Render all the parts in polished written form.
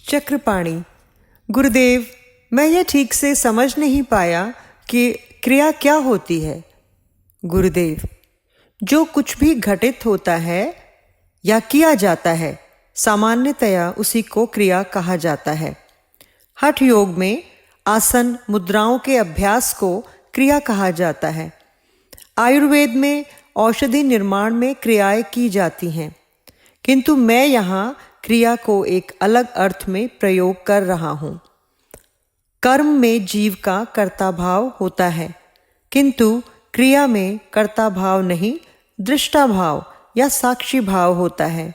चक्रपाणी। गुरुदेव, मैं यह ठीक से समझ नहीं पाया कि क्रिया क्या होती है। गुरुदेव, जो कुछ भी घटित होता है या किया जाता है सामान्यतया उसी को क्रिया कहा जाता है। हठ योग में आसन मुद्राओं के अभ्यास को क्रिया कहा जाता है। आयुर्वेद में औषधि निर्माण में क्रियाएं की जाती हैं, किंतु मैं यहाँ क्रिया को एक अलग अर्थ में प्रयोग कर रहा हूँ। कर्म में जीव का कर्ता भाव होता है, किंतु क्रिया में कर्ता भाव नहीं, दृष्टा भाव या साक्षी भाव होता है।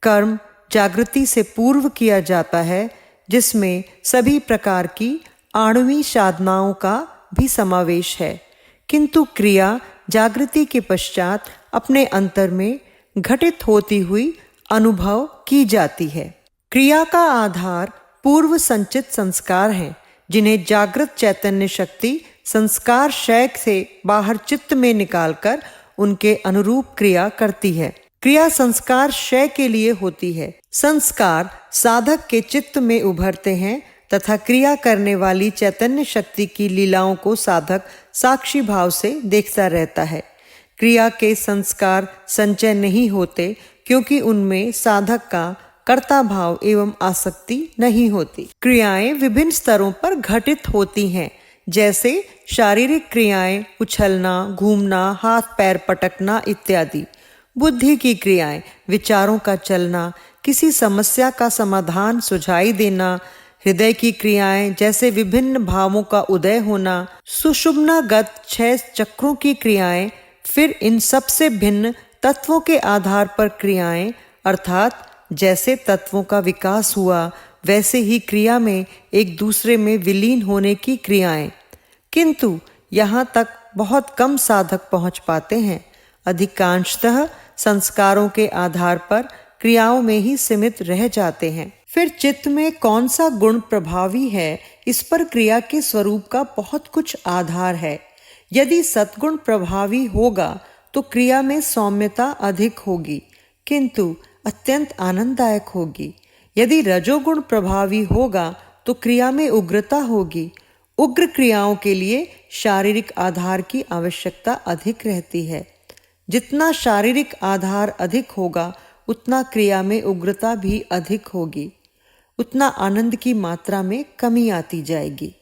कर्म जागृति से पूर्व किया जाता है, जिसमें सभी प्रकार की आणुवी साधनाओं का भी समावेश है, किंतु क्रिया जागृति के पश्चात अपने अंतर में घटित होती हुई अनुभव की जाती है। क्रिया का आधार पूर्व संचित संस्कार हैं, जिन्हें जागृत चैतन्य शक्ति संस्कार क्षय से बाहर चित्त में निकालकर उनके अनुरूप क्रिया करती है। क्रिया संस्कार क्षय के लिए होती है। संस्कार साधक के चित्त में उभरते हैं तथा क्रिया करने वाली चैतन्य शक्ति की लीलाओं को साधक साक्षी भाव से देखता रहता है। क्रिया के संस्कार संचय नहीं होते, क्योंकि उनमें साधक का कर्ता भाव एवं आसक्ति नहीं होती। क्रियाएं विभिन्न स्तरों पर घटित होती हैं, जैसे शारीरिक क्रियाएं, उछलना, घूमना, हाथ पैर पटकना इत्यादि। बुद्धि की क्रियाएं, विचारों का चलना, किसी समस्या का समाधान सुझाई देना। हृदय की क्रियाएं, जैसे विभिन्न भावों का उदय होना। सुषुम्नागत 6 चक्रों की क्रियाएं। फिर इन सब से भिन्न तत्वों के आधार पर क्रियाएं, अर्थात जैसे तत्वों का विकास हुआ वैसे ही क्रिया में एक दूसरे में विलीन होने की क्रियाएं। किंतु यहाँ तक बहुत कम साधक पहुँच पाते हैं। अधिकांशतः संस्कारों के आधार पर क्रियाओं में ही सीमित रह जाते हैं। फिर चित्त में कौन सा गुण प्रभावी है, इस पर क्रिया के स्वरूप का बहुत कुछ आधार है। यदि सद्गुण प्रभावी होगा तो क्रिया में सौम्यता अधिक होगी, किंतु अत्यंत आनंददायक होगी। यदि रजोगुण प्रभावी होगा तो क्रिया में उग्रता होगी। उग्र क्रियाओं के लिए शारीरिक आधार की आवश्यकता अधिक रहती है। जितना शारीरिक आधार अधिक होगा, उतना क्रिया में उग्रता भी अधिक होगी, उतना आनंद की मात्रा में कमी आती जाएगी।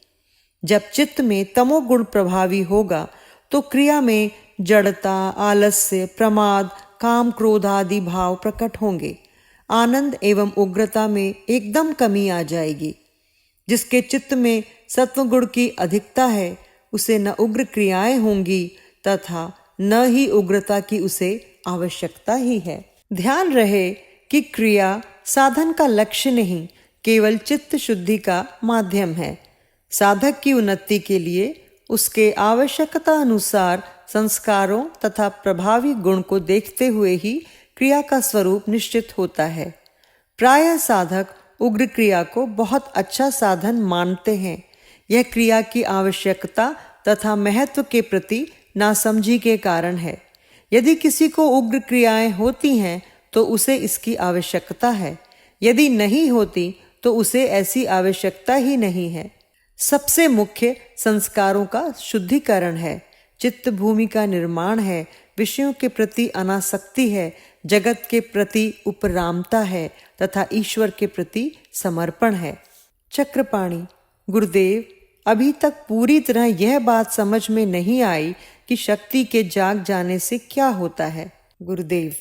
जब चित्त में तमोगुण प्रभावी होगा तो क्रिया में जड़ता, आलस्य, प्रमाद, काम, क्रोध आदि भाव प्रकट होंगे। आनंद एवं उग्रता में एकदम कमी आ जाएगी। जिसके चित्त में सत्वगुण की अधिकता है, उसे न उग्र क्रियाएं होंगी तथा न ही उग्रता की उसे आवश्यकता ही है। ध्यान रहे कि क्रिया साधन का लक्ष्य नहीं, केवल चित्त शुद्धि का माध्यम है। साधक की उन्नति के लिए उसके आवश्यकता अनुसार संस्कारों तथा प्रभावी गुण को देखते हुए ही क्रिया का स्वरूप निश्चित होता है। प्रायः साधक उग्र क्रिया को बहुत अच्छा साधन मानते हैं। यह क्रिया की आवश्यकता तथा महत्व के प्रति नासमझी के कारण है। यदि किसी को उग्र क्रियाएं होती हैं तो उसे इसकी आवश्यकता है, यदि नहीं होती तो उसे ऐसी आवश्यकता ही नहीं है। सबसे मुख्य संस्कारों का शुद्धिकरण है, चित्त भूमि का निर्माण है, विषयों के प्रति अनासक्ति है, जगत के प्रति उपरामता है तथा ईश्वर के प्रति समर्पण है। चक्रपाणी। गुरुदेव, अभी तक पूरी तरह यह बात समझ में नहीं आई कि शक्ति के जाग जाने से क्या होता है। गुरुदेव,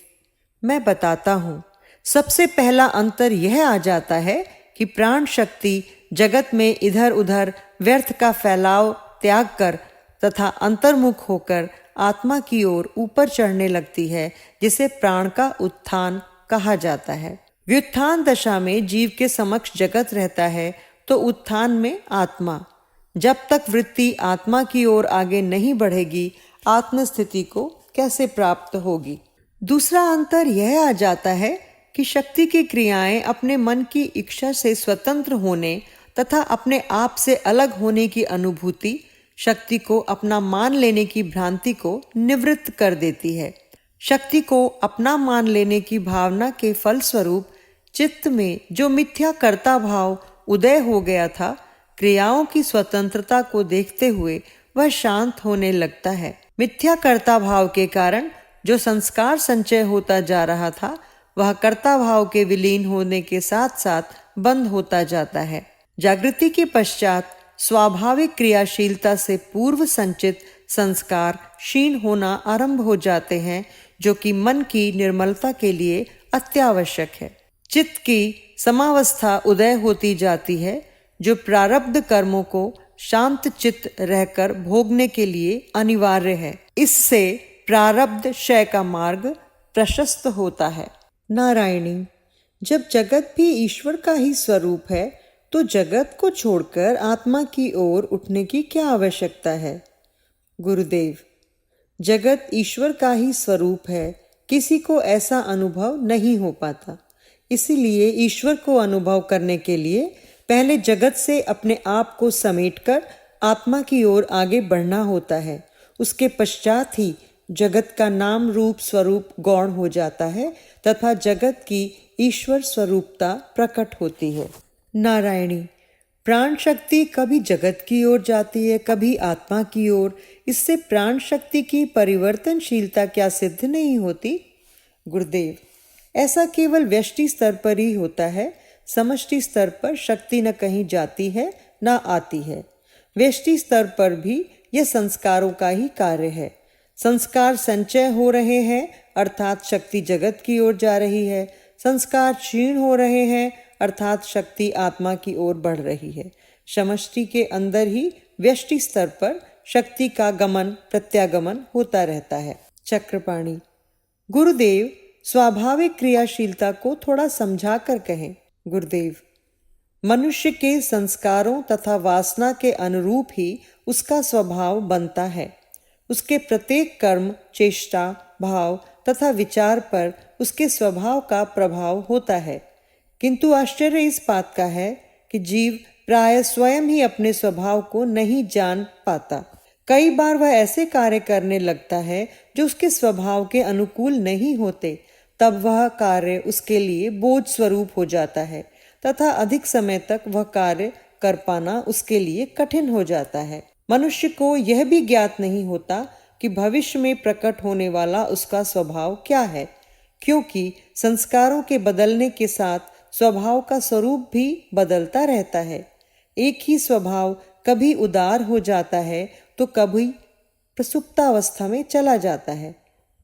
मैं बताता हूँ। सबसे पहला अंतर यह आ जाता है कि प्राण शक्ति जगत में इधर उधर व्यर्थ का फैलाव त्याग कर तथा अंतर्मुख होकर आत्मा की ओर ऊपर चढ़ने लगती है, जिसे प्राण का उत्थान कहा जाता है। व्युत्थान दशा में जीव के समक्ष जगत रहता है तो उत्थान में आत्मा। जब तक वृत्ति आत्मा की ओर आगे नहीं बढ़ेगी, आत्म स्थिति को कैसे प्राप्त होगी। दूसरा अंतर यह आ जाता है कि शक्ति की क्रियाएं अपने मन की इच्छा से स्वतंत्र होने तथा अपने आप से अलग होने की अनुभूति शक्ति को अपना मान लेने की भ्रांति को निवृत्त कर देती है। शक्ति को अपना मान लेने की भावना के फलस्वरूप चित्त में जो मिथ्या कर्ता भाव उदय हो गया था, क्रियाओं की स्वतंत्रता को देखते हुए वह शांत होने लगता है। मिथ्या कर्ता भाव के कारण जो संस्कार संचय होता जा रहा था, वह कर्ता भाव के विलीन होने के साथ साथ बंद होता जाता है। जागृति के पश्चात स्वाभाविक क्रियाशीलता से पूर्व संचित संस्कार क्षीण होना आरंभ हो जाते हैं, जो कि मन की निर्मलता के लिए अत्यावश्यक है। चित्त की समावस्था उदय होती जाती है, जो प्रारब्ध कर्मों को शांत चित्त रहकर भोगने के लिए अनिवार्य है। इससे प्रारब्ध क्षय का मार्ग प्रशस्त होता है। नारायणी, जब जगत भी ईश्वर का ही स्वरूप है, तो जगत को छोड़कर आत्मा की ओर उठने की क्या आवश्यकता है? गुरुदेव, जगत ईश्वर का ही स्वरूप है, किसी को ऐसा अनुभव नहीं हो पाता। इसीलिए ईश्वर को अनुभव करने के लिए पहले जगत से अपने आप को समेटकर आत्मा की ओर आगे बढ़ना होता है। उसके पश्चात ही जगत का नाम रूप स्वरूप गौण हो जाता है तथा जगत की ईश्वर स्वरूपता प्रकट होती है। नारायणी, प्राण शक्ति कभी जगत की ओर जाती है, कभी आत्मा की ओर। इससे प्राण शक्ति की परिवर्तनशीलता क्या सिद्ध नहीं होती? गुरुदेव, ऐसा केवल व्यष्टि स्तर पर ही होता है। समष्टि स्तर पर शक्ति न कहीं जाती है न आती है। व्यष्टि स्तर पर भी यह संस्कारों का ही कार्य है। संस्कार संचय हो रहे हैं अर्थात शक्ति जगत की ओर जा रही है। संस्कार क्षीण हो रहे हैं अर्थात शक्ति आत्मा की ओर बढ़ रही है। समष्टि के अंदर ही व्यष्टि स्तर पर शक्ति का गमन प्रत्यागमन होता रहता है। चक्रपाणी, गुरुदेव स्वाभाविक क्रियाशीलता को थोड़ा समझा कर कहें। गुरुदेव, मनुष्य के संस्कारों तथा वासना के अनुरूप ही उसका स्वभाव बनता है। उसके प्रत्येक कर्म, चेष्टा, भाव तथा विचार पर उसके स्वभाव का प्रभाव होता है। किंतु आश्चर्य इस बात का है कि जीव प्राय स्वयं ही अपने स्वभाव को नहीं जान पाता। कई बार वह ऐसे कार्य करने लगता है जो उसके स्वभाव के अनुकूल नहीं होते। तब वह कार्य उसके लिए बोझ स्वरूप हो जाता है तथा अधिक समय तक वह कार्य कर पाना उसके लिए कठिन हो जाता है। मनुष्य को यह भी ज्ञात नहीं होता कि भविष्य में प्रकट होने वाला उसका स्वभाव क्या है, क्योंकि संस्कारों के बदलने के साथ स्वभाव का स्वरूप भी बदलता रहता है। एक ही स्वभाव कभी उदार हो जाता है तो कभी प्रसुप्तावस्था में चला जाता है।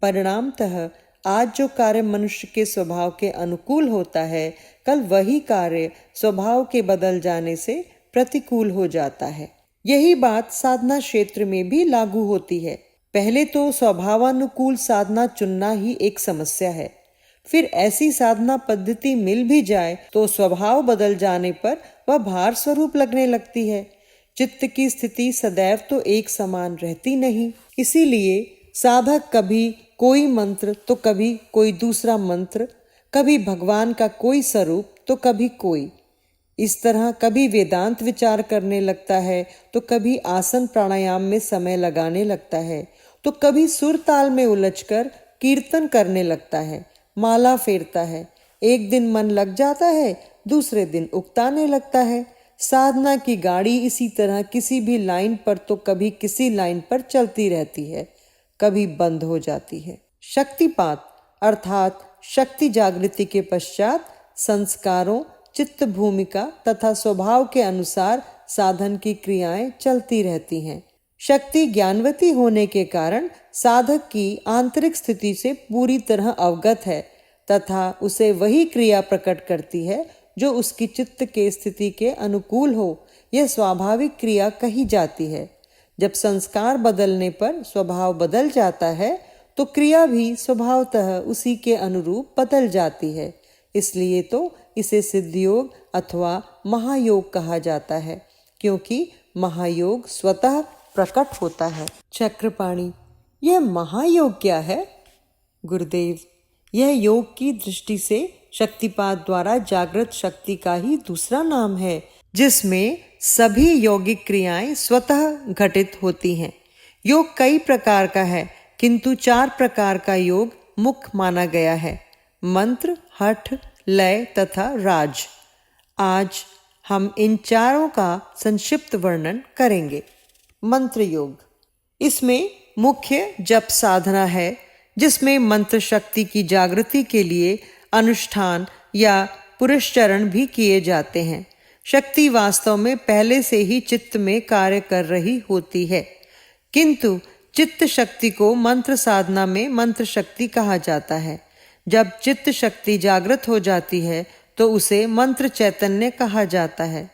परिणामतः आज जो कार्य मनुष्य के स्वभाव के अनुकूल होता है, कल वही कार्य स्वभाव के बदल जाने से प्रतिकूल हो जाता है। यही बात साधना क्षेत्र में भी लागू होती है। पहले तो स्वभावानुकूल साधना चुनना ही एक समस्या है। फिर ऐसी साधना पद्धति मिल भी जाए तो स्वभाव बदल जाने पर वह भार स्वरूप लगने लगती है। चित्त की स्थिति सदैव तो एक समान रहती नहीं। इसीलिए साधक कभी कोई मंत्र तो कभी कोई दूसरा मंत्र, कभी भगवान का कोई स्वरूप तो कभी कोई, इस तरह कभी वेदांत विचार करने लगता है तो कभी आसन प्राणायाम में समय लगाने लगता है, तो कभी सुर ताल में उलझकर कीर्तन करने लगता है, माला फेरता है। एक दिन मन लग जाता है, दूसरे दिन उकताने लगता है। साधना की गाड़ी इसी तरह किसी भी लाइन पर तो कभी किसी लाइन पर चलती रहती है, कभी बंद हो जाती है। शक्तिपात अर्थात शक्ति जागृति के पश्चात संस्कारों, चित्त भूमिका तथा स्वभाव के अनुसार साधन की क्रियाएं चलती रहती हैं। शक्ति ज्ञानवती होने के कारण साधक की आंतरिक स्थिति से पूरी तरह अवगत है तथा उसे वही क्रिया प्रकट करती है जो उसकी चित्त के स्थिति के अनुकूल हो। यह स्वाभाविक क्रिया कही जाती है। जब संस्कार बदलने पर स्वभाव बदल जाता है तो क्रिया भी स्वभावतः उसी के अनुरूप बदल जाती है। इसलिए तो इसे सिद्धयोग अथवा महायोग कहा जाता है, क्योंकि महायोग स्वतः प्रकट होता है। चक्रपाणी, यह महायोग क्या है? गुरुदेव, यह योग की दृष्टि से शक्तिपात द्वारा जागृत शक्ति का ही दूसरा नाम है, जिसमें सभी यौगिक क्रियाएं स्वतः घटित होती हैं। योग कई प्रकार का है, किंतु 4 प्रकार का योग मुख्य माना गया है: मंत्र, हठ, लय तथा राज। आज हम इन चारों का संक्षिप्त वर्णन करेंगे। मंत्र योग, इसमें मुख्य जप साधना है, जिसमें मंत्र शक्ति की जागृति के लिए अनुष्ठान या पुरस्चरण भी किए जाते हैं। शक्ति वास्तव में पहले से ही चित्त में कार्य कर रही होती है, किंतु चित्त शक्ति को मंत्र साधना में मंत्र शक्ति कहा जाता है। जब चित्त शक्ति जागृत हो जाती है तो उसे मंत्र चैतन्य कहा जाता है।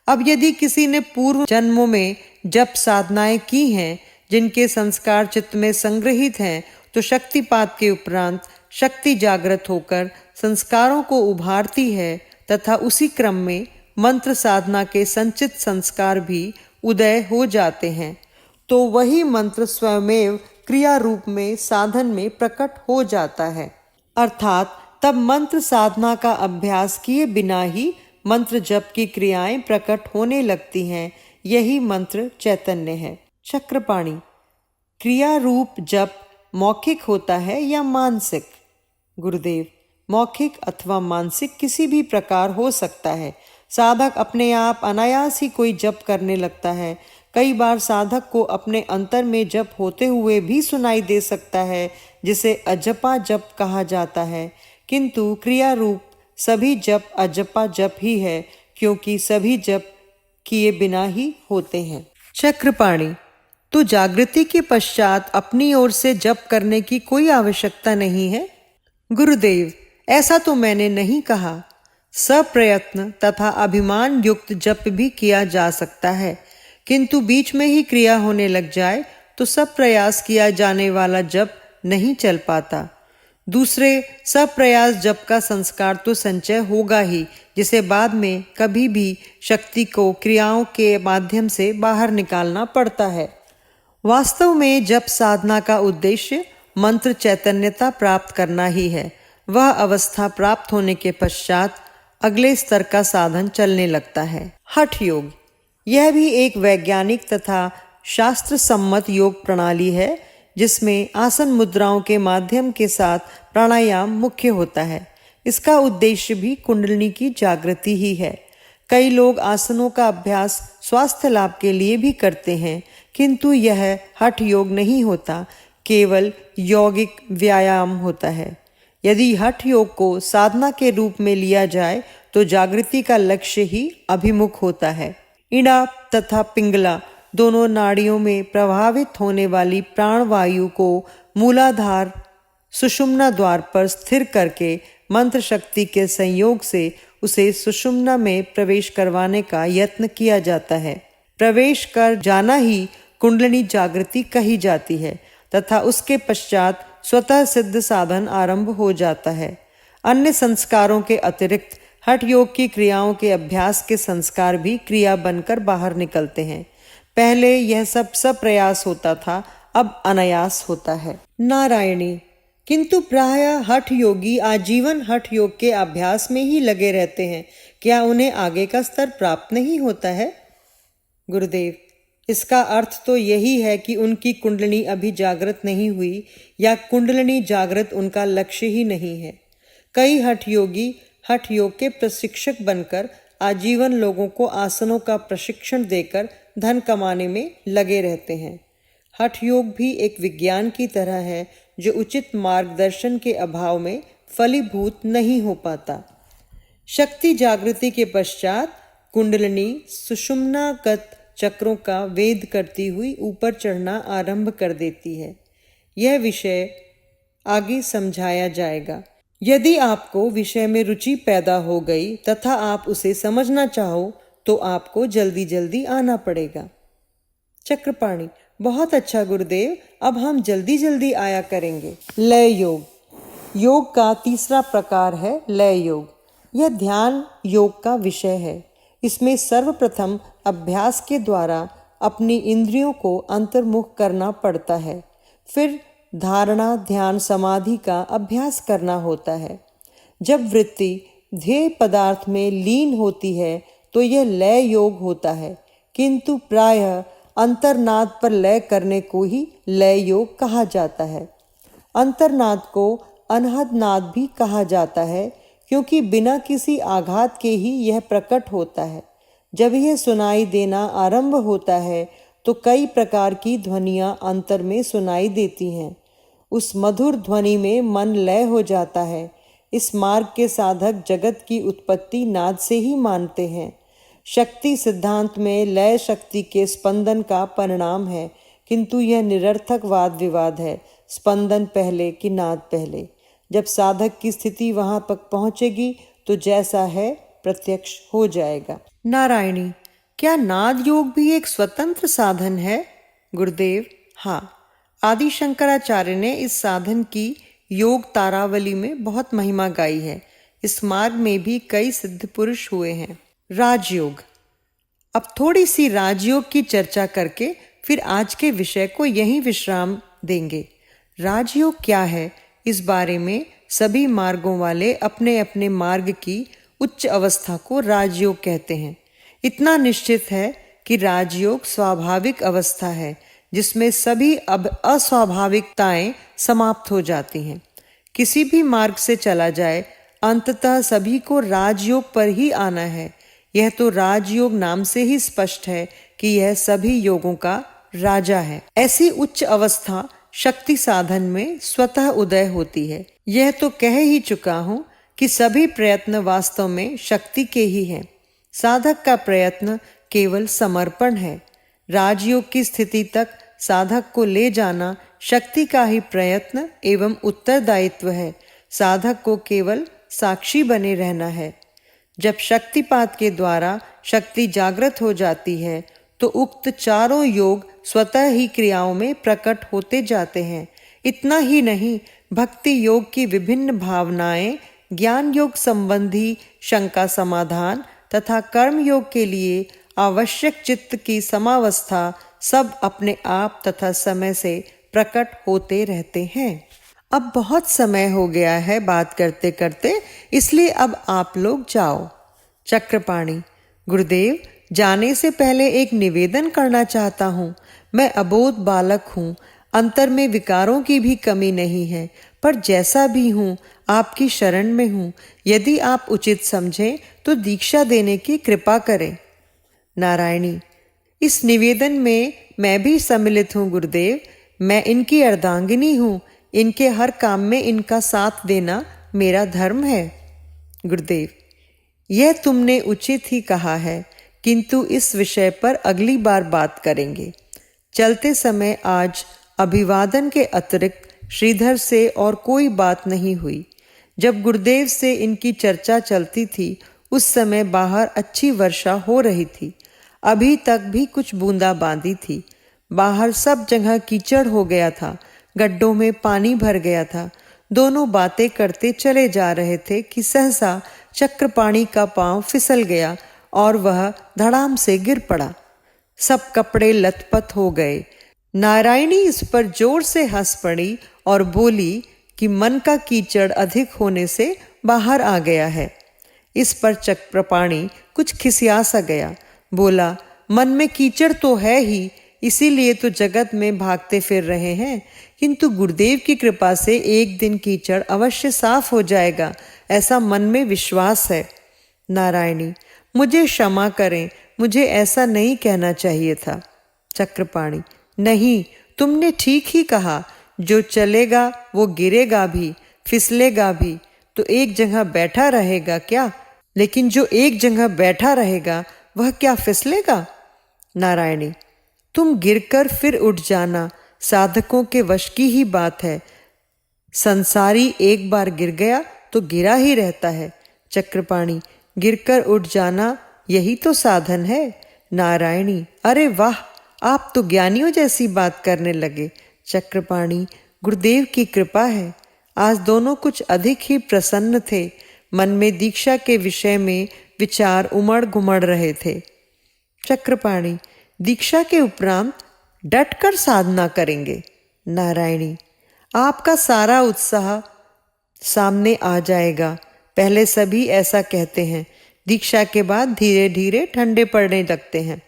अब यदि किसी ने पूर्व जन्मों में जप साधनाएं की हैं, जिनके संस्कार चित्त में संग्रहित हैं, तो शक्तिपात के उपरांत शक्ति जागृत होकर संस्कारों को उभारती है तथा उसी क्रम में मंत्र साधना के संचित संस्कार भी उदय हो जाते हैं, तो वही मंत्र स्वयमेव क्रिया रूप में साधन में प्रकट हो जाता है। अर्थात तब मंत्र साधना का अभ्यास किए बिना ही मंत्र जप की क्रियाएं प्रकट होने लगती हैं। यही मंत्र चैतन्य है। चक्रपाणी, क्रिया रूप जप मौखिक होता है या मानसिक? गुरुदेव, मौखिक अथवा मानसिक किसी भी प्रकार हो सकता है। साधक अपने आप अनायास ही कोई जप करने लगता है। कई बार साधक को अपने अंतर में जप होते हुए भी सुनाई दे सकता है, जिसे अजपा जप कहा जाता है। किंतु क्रिया रूप सभी जप अजपा जप ही है, क्योंकि सभी जप किए बिना ही होते हैं। चक्रपाणी, तो जागृति के पश्चात अपनी ओर से जप करने की कोई आवश्यकता नहीं है? गुरुदेव, ऐसा तो मैंने नहीं कहा। सप्रयत्न तथा अभिमान युक्त जप भी किया जा सकता है, किंतु बीच में ही क्रिया होने लग जाए तो सब प्रयास किया जाने वाला जप नहीं चल पाता। दूसरे सब प्रयास जप का संस्कार तो संचय होगा ही, जिसे बाद में कभी भी शक्ति को क्रियाओं के माध्यम से बाहर निकालना पड़ता है। वास्तव में जप साधना का उद्देश्य मंत्र चैतन्यता प्राप्त करना ही है। वह अवस्था प्राप्त होने के पश्चात अगले स्तर का साधन चलने लगता है। हठ योग, यह भी एक वैज्ञानिक तथा शास्त्र सम्मत योग प्रणाली है, जिसमें आसन मुद्राओं के माध्यम के साथ प्राणायाम मुख्य होता है। इसका उद्देश्य भी कुंडलिनी की जागृति ही है। कई लोग आसनों का अभ्यास स्वास्थ्य लाभ के लिए भी करते हैं, किंतु यह हठ योग नहीं होता, केवल यौगिक व्यायाम होता है। यदि हठ योग को साधना के रूप में लिया जाए तो जागृति का लक्ष्य ही अभिमुख होता है। इड़ा तथा पिंगला दोनों नाड़ियों में प्रभावित होने वाली प्राणवायु को मूलाधार सुषुम्ना द्वार पर स्थिर करके मंत्र शक्ति के संयोग से उसे सुषुम्ना में प्रवेश करवाने का यत्न किया जाता है। प्रवेश कर जाना ही कुंडलिनी जागृति कही जाती है तथा उसके पश्चात स्वतः सिद्ध साधन आरंभ हो जाता है। अन्य संस्कारों के अतिरिक्त हठ योग की क्रियाओं के अभ्यास के संस्कार भी क्रिया बनकर बाहर निकलते हैं। पहले यह सब प्रयास होता था, अब अनायास होता है। नारायणी, किंतु प्रायः हठ योगी आजीवन हठ योग के अभ्यास में ही लगे रहते हैं। क्या उन्हें आगे का स्तर प्राप्त नहीं होता है? गुरुदेव, इसका अर्थ तो यही है कि उनकी कुंडलिनी अभी जागृत नहीं हुई, या कुंडलिनी जागृत उनका लक्ष्य ही नहीं है। कई हठ योगी हठ योग के प्रशिक्षक बनकर आजीवन लोगों को आसनों का प्रशिक्षण देकर धन कमाने में लगे रहते हैं। हठ योग भी एक विज्ञान की तरह है, जो उचित मार्गदर्शन के अभाव में फलीभूत नहीं हो पाता। शक्ति जागृति के पश्चात कुंडलिनी सुषुम्नागत चक्रों का वेद करती हुई ऊपर चढ़ना आरंभ कर देती है। यह विषय आगे समझाया जाएगा। यदि आपको विषय में रुचि पैदा हो गई तथा आप उसे समझना चाहो तो आपको जल्दी जल्दी आना पड़ेगा। चक्रपाणी, बहुत अच्छा गुरुदेव, अब हम जल्दी जल्दी आया करेंगे। लय योग, योग का तीसरा प्रकार है लय योग। यह ध्यान योग का विषय है। इसमें सर्वप्रथम अभ्यास के द्वारा अपनी इंद्रियों को अंतर्मुख करना पड़ता है, फिर धारणा ध्यान समाधि का अभ्यास करना होता है। जब वृत्ति ध्येय पदार्थ में लीन होती है तो यह लय योग होता है, किंतु प्रायः अंतर्नाद पर लय करने को ही लय योग कहा जाता है। अंतर्नाद को अनहद नाद भी कहा जाता है, क्योंकि बिना किसी आघात के ही यह प्रकट होता है। जब यह सुनाई देना आरंभ होता है तो कई प्रकार की ध्वनियां अंतर में सुनाई देती हैं। उस मधुर ध्वनि में मन लय हो जाता है। इस मार्ग के साधक जगत की उत्पत्ति नाद से ही मानते हैं। शक्ति सिद्धांत में लय शक्ति के स्पंदन का परिणाम है, किंतु यह निरर्थक वाद विवाद है। स्पंदन पहले कि नाद पहले। जब साधक की स्थिति वहां तक पहुंचेगी तो जैसा है प्रत्यक्ष हो जाएगा। नारायणी, क्या नाद योग भी एक स्वतंत्र साधन है? गुरुदेव, हाँ। आदि शंकराचार्य ने इस साधन की योग तारावली में बहुत महिमा गाई है। इस मार्ग में भी कई सिद्ध पुरुष हुए हैं। राजयोग। अब थोड़ी सी राजयोग की चर्चा करके फिर आज के विषय को यहीं विश्राम देंगे। राजयोग क्या है, इस बारे में सभी मार्गों वाले अपने अपने मार्ग की उच्च अवस्था को राजयोग कहते हैं। इतना निश्चित है कि राजयोग स्वाभाविक अवस्था है जिसमें सभी अब अस्वाभाविकताएं समाप्त हो जाती हैं। किसी भी मार्ग से चला जाए, अंततः सभी को राजयोग पर ही आना है। यह तो राजयोग नाम से ही स्पष्ट है कि यह सभी योगों का राजा है। ऐसी उच्च अवस्था शक्ति साधन में स्वतः उदय होती है। यह तो कह ही चुका हूं कि सभी प्रयत्न वास्तव में शक्ति के ही हैं। साधक का प्रयत्न केवल समर्पण है। राजयोग की स्थिति तक साधक को ले जाना शक्ति का ही प्रयत्न एवं उत्तरदायित्व है। साधक को केवल साक्षी बने रहना है। जब शक्तिपात के द्वारा शक्ति जागृत हो जाती है तो उक्त चारों योग स्वतः ही क्रियाओं में प्रकट होते जाते हैं। इतना ही नहीं, भक्ति योग की विभिन्न भावनाएं, ज्ञान योग संबंधी शंका समाधान तथा कर्म योग के लिए आवश्यक चित्त की समावस्था सब अपने आप तथा समय से प्रकट होते रहते हैं। अब बहुत समय हो गया है बात करते करते, इसलिए अब आप लोग जाओ। चक्रपाणी, गुरुदेव, जाने से पहले एक निवेदन करना चाहता हूँ। मैं अबोध बालक हूँ, अंतर में विकारों की भी कमी नहीं है, पर जैसा भी हूँ आपकी शरण में हूँ। यदि आप उचित समझें तो दीक्षा देने की कृपा करें। नारायणी, इस निवेदन में मैं भी सम्मिलित हूँ गुरुदेव। मैं इनकी अर्धांगिनी हूँ। इनके हर काम में इनका साथ देना मेरा धर्म है। गुरुदेव, यह तुमने उचित ही कहा है, किंतु इस विषय पर अगली बार बात करेंगे। चलते समय आज अभिवादन के अतिरिक्त श्रीधर से और कोई बात नहीं हुई। जब गुरुदेव से इनकी चर्चा चलती थी उस समय बाहर अच्छी वर्षा हो रही थी। अभी तक भी कुछ बूंदाबांदी थी। बाहर सब जगह कीचड़ हो गया था, गड्ढों में पानी भर गया था। दोनों बातें करते चले जा रहे थे कि सहसा चक्रपाणी का पांव फिसल गया और वह धड़ाम से गिर पड़ा। सब कपड़े लथपथ हो गए। नारायणी इस पर जोर से हंस पड़ी और बोली कि मन का कीचड़ अधिक होने से बाहर आ गया है। इस पर चक्रपाणी कुछ खिसिया सा गया। बोला, मन में कीचड़ तो है ही, इसीलिए तो जगत में भागते फिर रहे हैं, किंतु गुरुदेव की कृपा से एक दिन कीचड़ अवश्य साफ हो जाएगा, ऐसा मन में विश्वास है। नारायणी, मुझे क्षमा करें, मुझे ऐसा नहीं कहना चाहिए था। चक्रपाणी, नहीं, तुमने ठीक ही कहा। जो चलेगा वो गिरेगा भी, फिसलेगा भी, तो एक जगह बैठा रहेगा क्या? लेकिन जो एक जगह बैठा रहेगा वह क्या फिसलेगा? नारायणी, तुम गिरकर फिर उठ जाना साधकों के वश की ही बात है। संसारी एक बार गिर गया तो गिरा ही रहता है। चक्रपाणी, गिरकर उठ जाना यही तो साधन है। नारायणी, अरे वाह, आप तो ज्ञानियों जैसी बात करने लगे। चक्रपाणी, गुरुदेव की कृपा है। आज दोनों कुछ अधिक ही प्रसन्न थे। मन में दीक्षा के विषय में विचार उमड़ घुमड़ रहे थे। चक्रपाणी, दीक्षा के उपरांत डटकर साधना करेंगे। नारायणी, आपका सारा उत्साह सामने आ जाएगा। पहले सभी ऐसा कहते हैं, दीक्षा के बाद धीरे धीरे ठंडे पड़ने लगते हैं।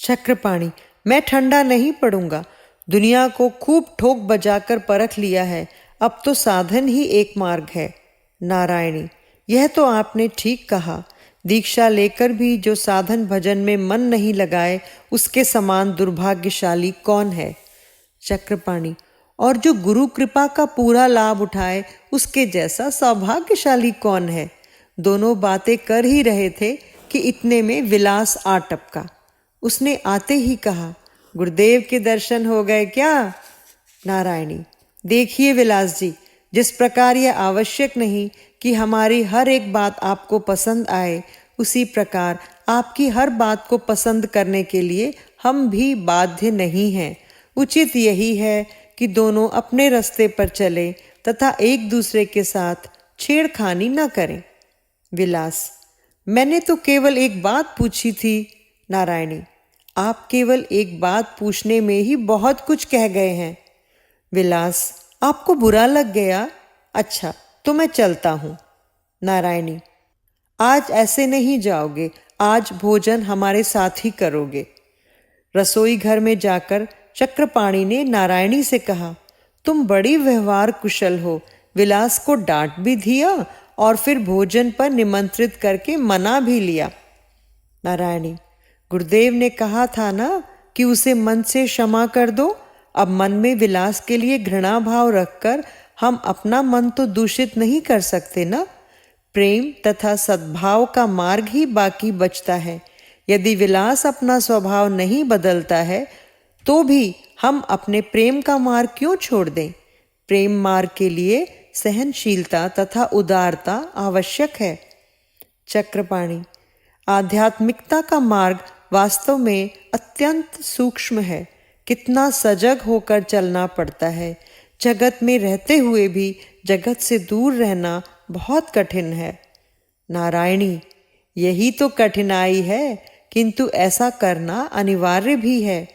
चक्रपाणी, मैं ठंडा नहीं पड़ूंगा। दुनिया को खूब ठोक बजाकर परख लिया है। अब तो साधन ही एक मार्ग है। नारायणी, यह तो आपने ठीक कहा। दीक्षा लेकर भी जो साधन भजन में मन नहीं लगाए, उसके समान दुर्भाग्यशाली कौन है। चक्रपाणी, और जो गुरु कृपा का पूरा लाभ उठाए, उसके जैसा सौभाग्यशाली कौन है। दोनों बातें कर ही रहे थे कि इतने में विलास आ टपका। उसने आते ही कहा, गुरुदेव के दर्शन हो गए क्या। नारायणी, देखिए विलास जी, जिस प्रकार यह आवश्यक नहीं कि हमारी हर एक बात आपको पसंद आए, उसी प्रकार आपकी हर बात को पसंद करने के लिए हम भी बाध्य नहीं हैं। उचित यही है कि दोनों अपने रास्ते पर चलें तथा एक दूसरे के साथ छेड़खानी न करें। विलास, मैंने तो केवल एक बात पूछी थी। नारायणी, आप केवल एक बात पूछने में ही बहुत कुछ कह गए हैं। विलास, आपको बुरा लग गया? अच्छा, तो मैं चलता हूँ। नारायणी, आज ऐसे नहीं जाओगे, आज भोजन हमारे साथ ही करोगे। रसोई घर में जाकर चक्रपाणी ने नारायणी से कहा, तुम बड़ी व्यवहार कुशल हो। विलास को डांट भी दिया और फिर भोजन पर निमंत्रित करके मना भी लिया। नारायणी, गुरुदेव ने कहा था ना कि उसे मन से क्षमा कर दो। अब मन में विलास के लिए घृणा भाव रखकर हम अपना मन तो दूषित नहीं कर सकते ना। प्रेम तथा सद्भाव का मार्ग ही बाकी बचता है। यदि विलास अपना स्वभाव नहीं बदलता है, तो भी हम अपने प्रेम का मार्ग क्यों छोड़ दें। प्रेम मार्ग के लिए सहनशीलता तथा उदारता आवश्यक है। चक्रपाणी, आध्यात्मिकता का मार्ग वास्तव में अत्यंत सूक्ष्म है। कितना सजग होकर चलना पड़ता है। जगत में रहते हुए भी जगत से दूर रहना बहुत कठिन है। नारायणी, यही तो कठिनाई है, किंतु ऐसा करना अनिवार्य भी है।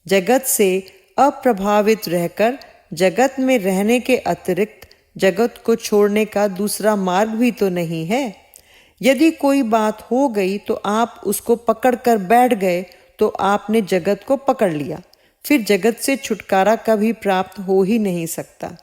जगत से अप्रभावित रहकर जगत में रहने के अतिरिक्त जगत को छोड़ने का दूसरा मार्ग भी तो नहीं है। यदि कोई बात हो गई तो आप उसको पकड़कर बैठ गए तो आपने जगत को पकड़ लिया, फिर जगत से छुटकारा कभी प्राप्त हो ही नहीं सकता।